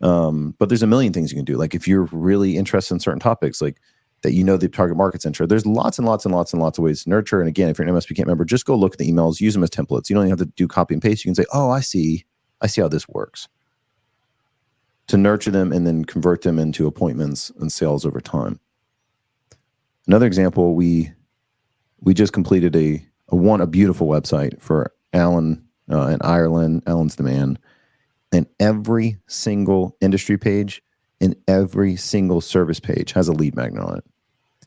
But there's a million things you can do. Like if you're really interested in certain topics, like that, the target market's interested, there's lots and lots and lots and lots of ways to nurture. And again, if you're an MSP Camp member, just go look at the emails, use them as templates. You don't even have to do copy and paste. You can say, oh, I see how this works, to nurture them and then convert them into appointments and sales over time. Another example, we just completed a beautiful website for Alan in Ireland. Alan's the man. And every single industry page and every single service page has a lead magnet on it.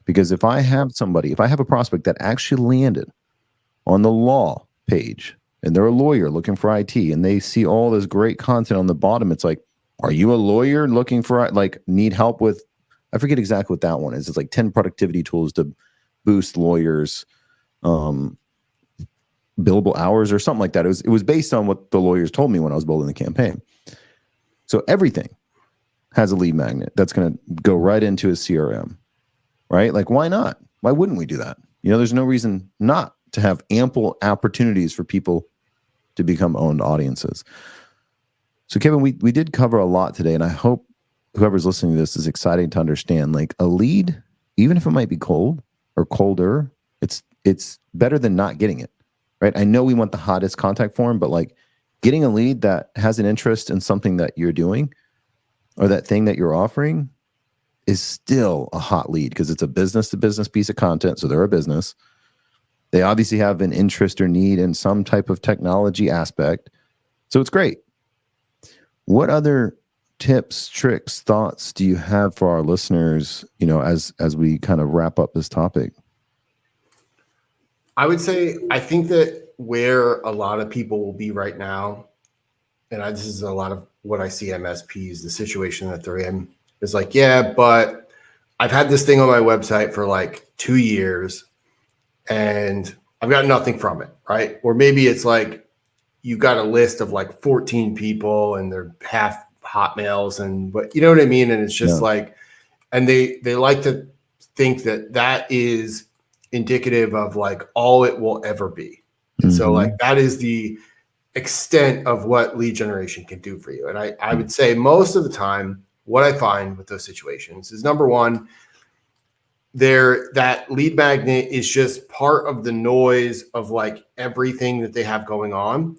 Because if I have a prospect that actually landed on the law page and they're a lawyer looking for IT and they see all this great content on the bottom, it's like, are you a lawyer looking for, like, need help with, I forget exactly what that one is. It's like 10 productivity tools to boost lawyers' billable hours or something like that. It was based on what the lawyers told me when I was building the campaign. So everything has a lead magnet that's going to go right into a CRM, right? Like, why not? Why wouldn't we do that? There's no reason not to have ample opportunities for people to become owned audiences. So Kevin, we did cover a lot today, and I hope whoever's listening to this is excited to understand, like, a lead, even if it might be cold or colder, it's better than not getting it. Right. I know we want the hottest contact form, but like getting a lead that has an interest in something that you're doing or that thing that you're offering is still a hot lead, because it's a business to business piece of content. So they're a business. They obviously have an interest or need in some type of technology aspect. So it's great. What other tips, tricks, thoughts do you have for our listeners, as we kind of wrap up this topic? I would say, I think that where a lot of people will be right now, and this is a lot of what I see MSPs, the situation that they're in, is like, yeah, but I've had this thing on my website for like 2 years and I've got nothing from it, right? Or maybe it's like you got a list of like 14 people and they're half Hotmails, but you know what I mean? And it's just like, and they like to think that is indicative of like all it will ever be. And so like that is the extent of what lead generation can do for you. And I would say most of the time, what I find with those situations is, number one, that lead magnet is just part of the noise of like everything that they have going on.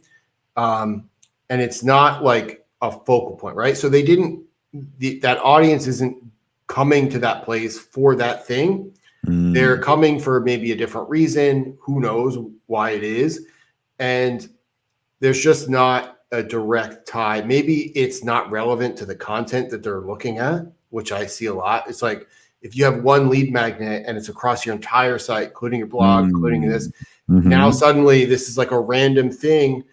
And it's not like a focal point, right? So that audience isn't coming to that place for that thing. They're coming for maybe a different reason. Who knows why it is? And there's just not a direct tie. Maybe it's not relevant to the content that they're looking at, which I see a lot. It's like, if you have one lead magnet and it's across your entire site, including your blog, including this, now suddenly this is like a random thing.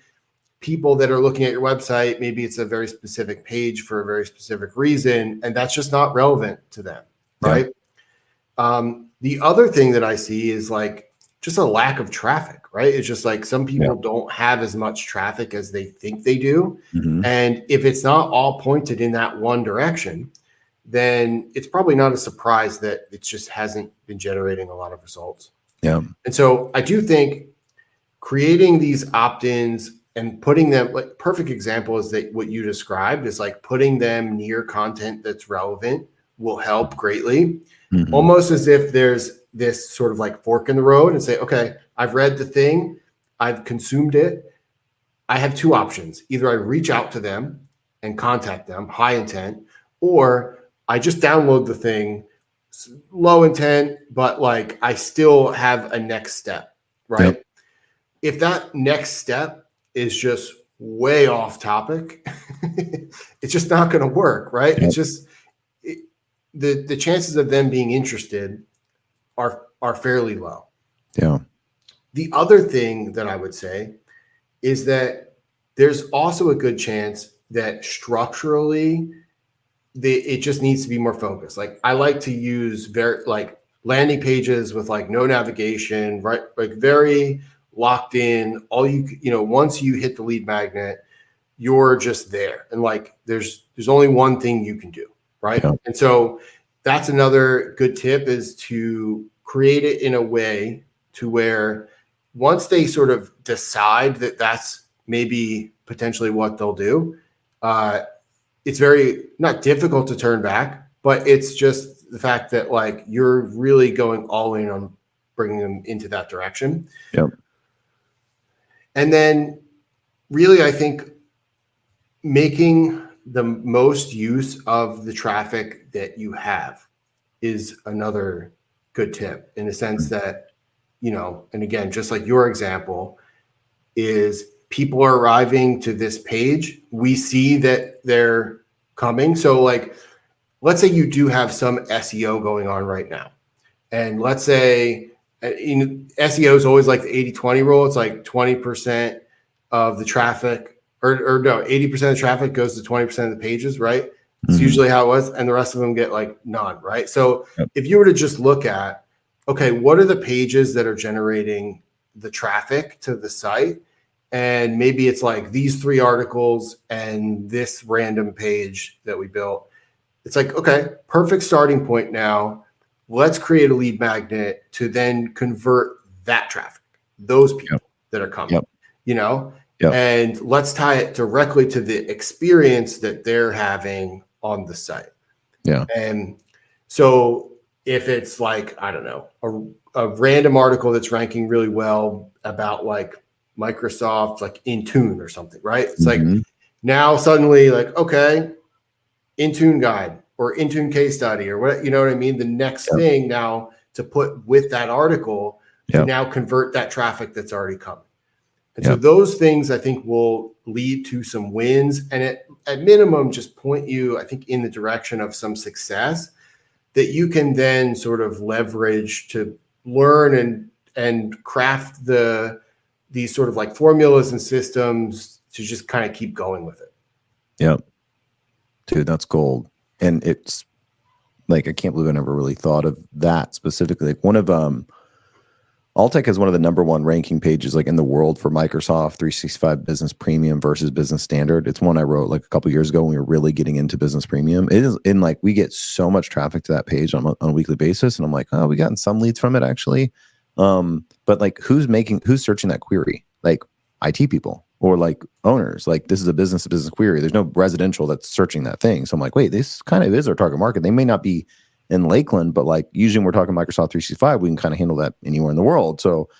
People that are looking at your website, maybe it's a very specific page for a very specific reason, and that's just not relevant to them, right? The other thing that I see is like just a lack of traffic, right? It's just like some people don't have as much traffic as they think they do. And if it's not all pointed in that one direction, then it's probably not a surprise that it just hasn't been generating a lot of results. And so I do think creating these opt-ins and putting them, like, perfect example is that what you described is like putting them near content that's relevant will help greatly. Almost as if there's this sort of like fork in the road, and say, okay, I've read the thing, I've consumed it. I have two options. Either I reach out to them and contact them, high intent, or I just download the thing, low intent, but like I still have a next step, right? If that next step is just way off topic, it's just not going to work, right? It's just the chances of them being interested are fairly low. The other thing that I would say is that there's also a good chance that structurally it just needs to be more focused. Like, I like to use like landing pages with like no navigation, right? Like very locked in. Once you hit the lead magnet, you're just there. And like, there's only one thing you can do, right? Yeah. And so that's another good tip, is to create it in a way to where once they sort of decide that that's maybe potentially what they'll do, it's very not difficult to turn back, but it's just the fact that like you're really going all in on bringing them into that direction. Yep. And then really, I think making the most use of the traffic that you have is another good tip, in the sense that, you know, and again, just like your example, is people are arriving to this page. We see that they're coming. So like, let's say you do have some SEO going on right now. And let's say SEO is always like the 80-20 rule. It's like 20% of the traffic, or no, 80% of the traffic goes to 20% of the pages, right? It's usually how it was. And the rest of them get like none, right? So if you were to just look at, okay, what are the pages that are generating the traffic to the site? And maybe it's like these 3 articles and this random page that we built. It's like, okay, perfect starting point now. Let's create a lead magnet to then convert that traffic, those people that are coming, you know, and let's tie it directly to the experience that they're having on the site. Yeah. And so if it's like, I don't know, a random article that's ranking really well about like Microsoft, like Intune or something, right? It's like now suddenly like, okay, Intune guide or Intune case study or what, you know what I mean? The next thing now to put with that article to now convert that traffic that's already coming. And so those things I think will lead to some wins, and at minimum just point you, I think, in the direction of some success that you can then sort of leverage to learn and craft these sort of like formulas and systems to just kind of keep going with it. Yep. Dude, that's gold. And it's like, I can't believe I never really thought of that specifically. Like one of Alltech has one of the #1 ranking pages like in the world for Microsoft 365 Business Premium versus Business Standard. It's one I wrote like a couple years ago when we were really getting into Business Premium. It is, and like we get so much traffic to that page on a weekly basis, and I'm like, oh, we gotten some leads from it actually. But like who's searching that query? Like IT people or like owners. Like this is a business to business query. There's no residential that's searching that thing. So I'm like, wait, this kind of is our target market. They may not be in Lakeland, but like usually when we're talking Microsoft 365, we can kind of handle that anywhere in the world. So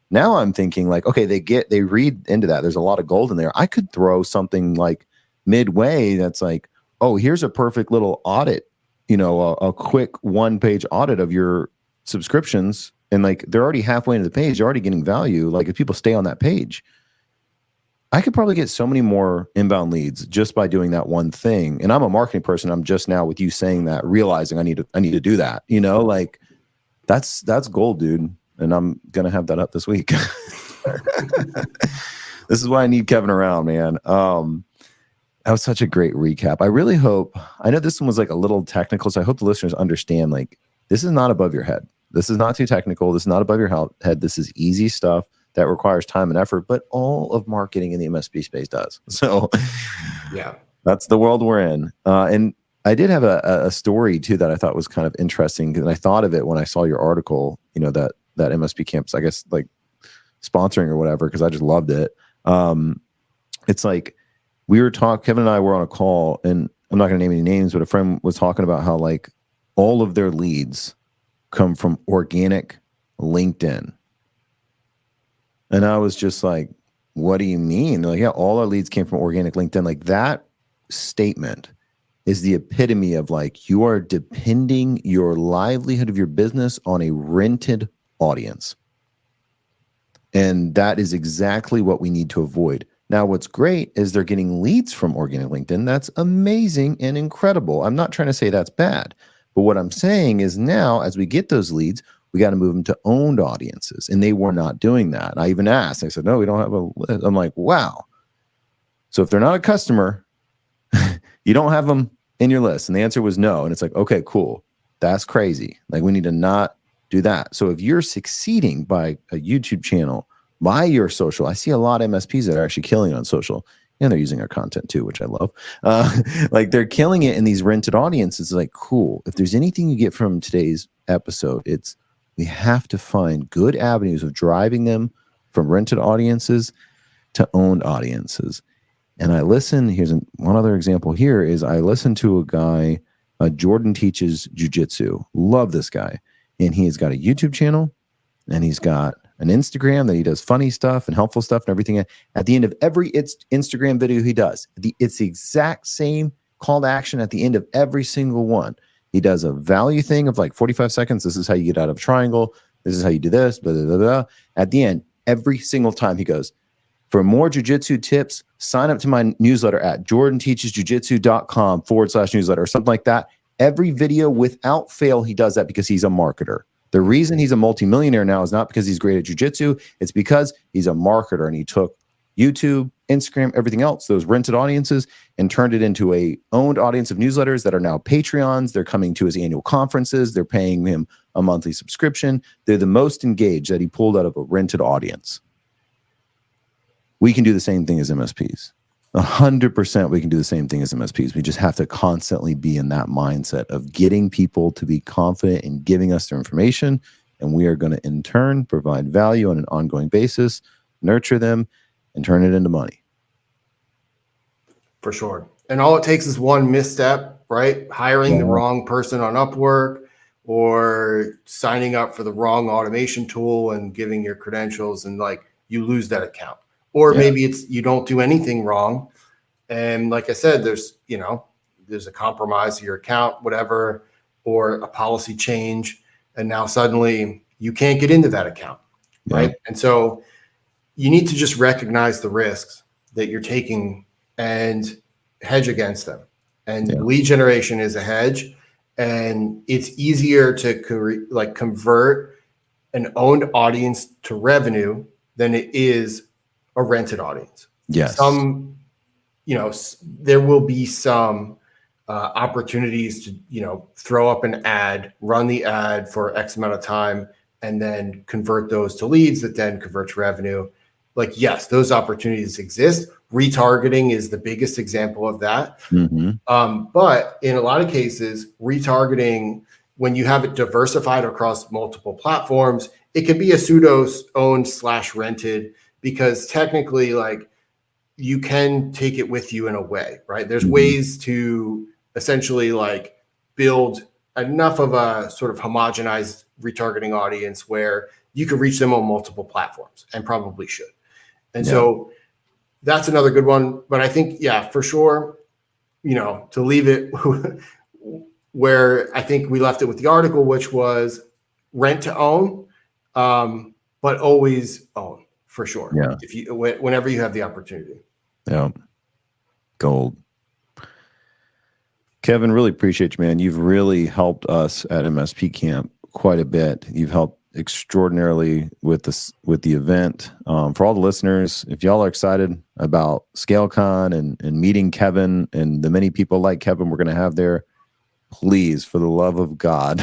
now I'm thinking like, okay, they read into that. There's a lot of gold in there. I could throw something like midway that's like, oh, here's a perfect little audit, you know, a quick 1-page audit of your subscriptions. And like, they're already halfway into the page. They're already getting value. Like if people stay on that page, I could probably get so many more inbound leads just by doing that one thing. And I'm a marketing person. I'm just now with you saying that, realizing I need to do that, you know, like that's gold, dude. And I'm going to have that up this week. This is why I need Kevin around, man. That was such a great recap. I really hope, I know this one was like a little technical, so I hope the listeners understand, like, this is not above your head. This is not too technical. This is not above your head. This is easy stuff that requires time and effort, but all of marketing in the MSP space does. So yeah, that's the world we're in. And I did have a story too that I thought was kind of interesting, and I thought of it when I saw your article, you know, that MSP campus, I guess, like sponsoring or whatever, because I just loved it. It's like Kevin and I were on a call, and I'm not going to name any names, but a friend was talking about how like all of their leads come from organic LinkedIn. And I was just like, what do you mean? They're like, yeah, all our leads came from organic LinkedIn. Like that statement is the epitome of like, you are depending your livelihood of your business on a rented audience. And that is exactly what we need to avoid. Now, what's great is they're getting leads from organic LinkedIn. That's amazing and incredible. I'm not trying to say that's bad. But what I'm saying is now, as we get those leads, we got to move them to owned audiences. And they were not doing that. And I even asked, I said, no, we don't have a list. I'm like, wow. So if they're not a customer, you don't have them in your list. And the answer was no. And it's like, okay, cool. That's crazy. Like we need to not do that. So if you're succeeding by a YouTube channel, by your social, I see a lot of MSPs that are actually killing on social. And they're using our content too, which I love. Like they're killing it in these rented audiences. Like, cool. If there's anything you get from today's episode, it's we have to find good avenues of driving them from rented audiences to owned audiences. And I listen, one other example here is I listen to a guy, Jordan teaches jujitsu. Love this guy. And he's got a YouTube channel and he's got an Instagram that he does funny stuff and helpful stuff and everything. At the end of every Instagram video he does, it's the exact same call to action at the end of every single one. He does a value thing of like 45 seconds. This is how you get out of a triangle. This is how you do this, blah, blah, blah, blah. At the end, every single time he goes, for more jujitsu tips, sign up to my newsletter at jordanteachesjujitsu.com/newsletter or something like that. Every video without fail, he does that because he's a marketer. The reason he's a multimillionaire now is not because he's great at jujitsu. It's because he's a marketer and he took YouTube, Instagram, everything else, those rented audiences, and turned it into a owned audience of newsletters that are now Patreons. They're coming to his annual conferences. They're paying him a monthly subscription. They're the most engaged that he pulled out of a rented audience. We can do the same thing as MSPs. 100% we can do the same thing as MSPs. We just have to constantly be in that mindset of getting people to be confident in giving us their information. And we are going to, in turn, provide value on an ongoing basis, nurture them, and turn it into money. For sure. And all it takes is one misstep, right? Hiring the wrong person on Upwork or signing up for the wrong automation tool and giving your credentials, and like you lose that account. Or maybe it's you don't do anything wrong. And like I said, there's a compromise to your account, whatever, or a policy change. And now suddenly you can't get into that account. Right. And so you need to just recognize the risks that you're taking and hedge against them. And lead generation is a hedge. And it's easier to convert an owned audience to revenue than it is a rented audience. Yes. There will be some opportunities to, throw up an ad, run the ad for X amount of time, and then convert those to leads that then convert to revenue. Like, yes, those opportunities exist. Retargeting is the biggest example of that. But in a lot of cases, retargeting, when you have it diversified across multiple platforms, it could be a pseudo owned / rented, because technically, like, you can take it with you in a way, right? There's ways to essentially like build enough of a sort of homogenized retargeting audience where you can reach them on multiple platforms, and probably should. And so that's another good one. But I think, for sure, to leave it where I think we left it with the article, which was rent to own, but always own. For sure. Yeah. Whenever you have the opportunity. Yeah. Gold. Kevin, really appreciate you, man. You've really helped us at MSP Camp quite a bit. You've helped extraordinarily with the event. For all the listeners, if y'all are excited about ScaleCon and meeting Kevin and the many people like Kevin we're going to have there, please, for the love of God,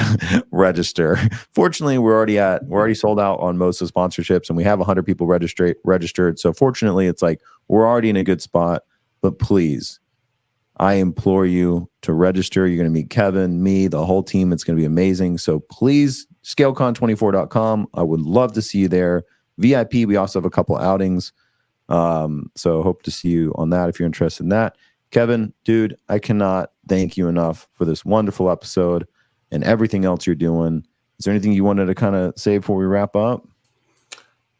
register. Fortunately, we're already sold out on most of the sponsorships, and we have 100 people registered. So fortunately, it's like we're already in a good spot. But please, I implore you to register. You're going to meet Kevin, me, the whole team. It's going to be amazing. So please, ScaleCon24.com. I would love to see you there. VIP, we also have a couple outings. So hope to see you on that if you're interested in that. Kevin, dude, I cannot thank you enough for this wonderful episode and everything else you're doing. Is there anything you wanted to kind of say before we wrap up?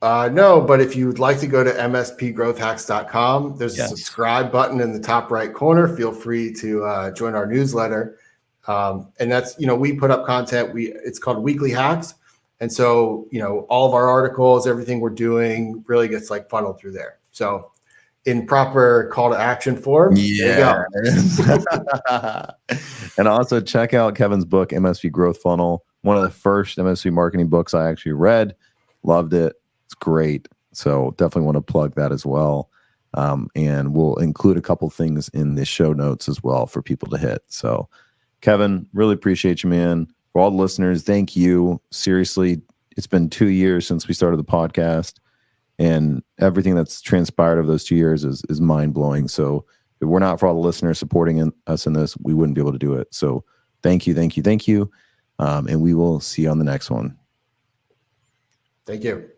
No, but if you would like to go to mspgrowthhacks.com, there's a subscribe button in the top right corner. Feel free to join our newsletter. And that's, we put up content. It's called Weekly Hacks. And so, all of our articles, everything we're doing really gets like funneled through there. So in proper call to action form. Yeah. And also check out Kevin's book, MSP Growth Funnel. One of the first MSP marketing books I actually read. Loved it. It's great. So definitely want to plug that as well. And we'll include a couple things in the show notes as well for people to hit. So Kevin, really appreciate you, man. For all the listeners, thank you. Seriously, it's been 2 years since we started the podcast. and everything that's transpired over those 2 years is mind blowing. So if we're not for all the listeners supporting us in this, we wouldn't be able to do it. So thank you, thank you, thank you. And we will see you on the next one. Thank you.